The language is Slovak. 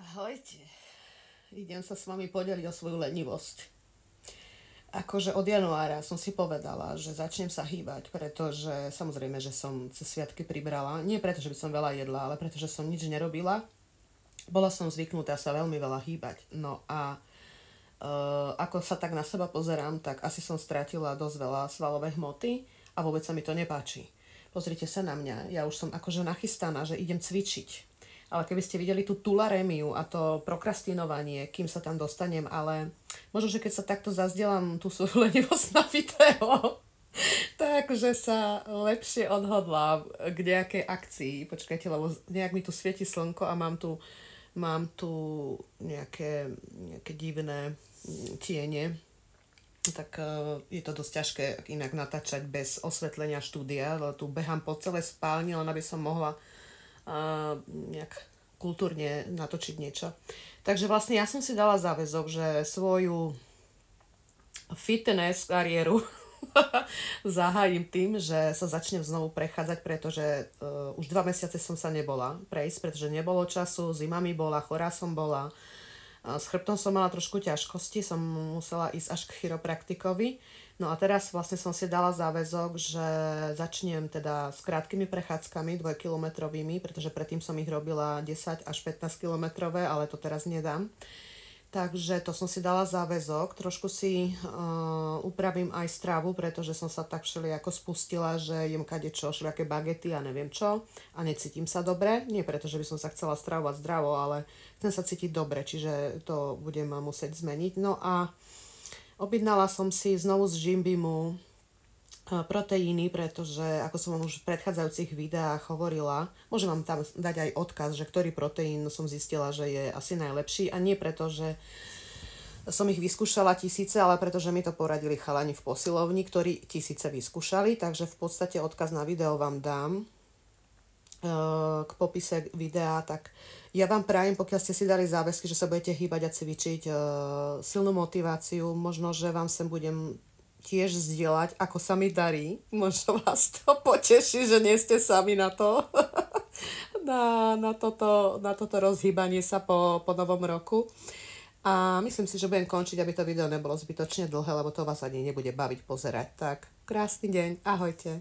Ahojte, idem sa s vami podeliť o svoju lenivosť. Akože od januára som si povedala, že začnem sa hýbať, pretože samozrejme, že som cez sviatky pribrala. Nie preto, že by som veľa jedla, ale preto, že som nič nerobila. Bola som zvyknutá sa veľmi veľa hýbať. No a ako sa tak na seba pozerám, tak asi som stratila dosť veľa svalovej hmoty a vôbec sa mi to nepáči. Pozrite sa na mňa, ja už som akože nachystaná, že idem cvičiť. Ale keby ste videli tú tularémiu a to prokrastinovanie, kým sa tam dostanem, ale možno, že keď sa takto zazdielam tú svoju lenivosť na video, takže sa lepšie odhodlám k nejakej akcii. Počkajte, lebo nejak mi tu svieti slnko a mám tu nejaké divné tiene. Tak je to dosť ťažké inak natáčať bez osvetlenia štúdia, ale tu behám po celej spálni, len aby som mohla nejak kultúrne natočiť niečo. Takže vlastne ja som si dala záväzok, že svoju fitness kariéru zahájim tým, že sa začnem znovu prechádzať, pretože už 2 mesiace som sa nebola prejsť, pretože nebolo času, zima mi bola, chorá som bola, s chrbtom som mala trošku ťažkosti, som musela ísť až k chiropraktikovi. No a teraz vlastne som si dala záväzok, že začnem teda s krátkými prechádzkami, 2 kilometrovými, pretože predtým som ich robila 10 až 15 kilometrové, ale to teraz nedám. Takže to som si dala záväzok, trošku si upravím aj stravu, pretože som sa tak všelijako spustila, že jem kadečo, všelijaké bagety a neviem čo a necítim sa dobre. Nie preto, že by som sa chcela stravovať zdravo, ale chcem sa cítiť dobre, čiže to budem musieť zmeniť. No a objednala som si znovu z Jimbimu proteíny, pretože ako som vám už v predchádzajúcich videách hovorila, môžem vám tam dať aj odkaz, že ktorý proteín som zistila, že je asi najlepší a nie preto, že som ich vyskúšala tisíce, ale preto, že mi to poradili chalani v posilovni, ktorí tisíce vyskúšali, takže v podstate odkaz na video vám dám k popise videa, tak ja vám prajem, pokiaľ ste si dali záväzky, že sa budete hýbať a cvičiť, silnú motiváciu, možno, že vám sem budem tiež zdieľať, ako sa mi darí. Možno vás to poteší, že nie ste sami na to, na toto rozhýbanie sa po novom roku. A myslím si, že budem končiť, aby to video nebolo zbytočne dlhé, lebo to vás ani nebude baviť pozerať. Tak, krásny deň, ahojte.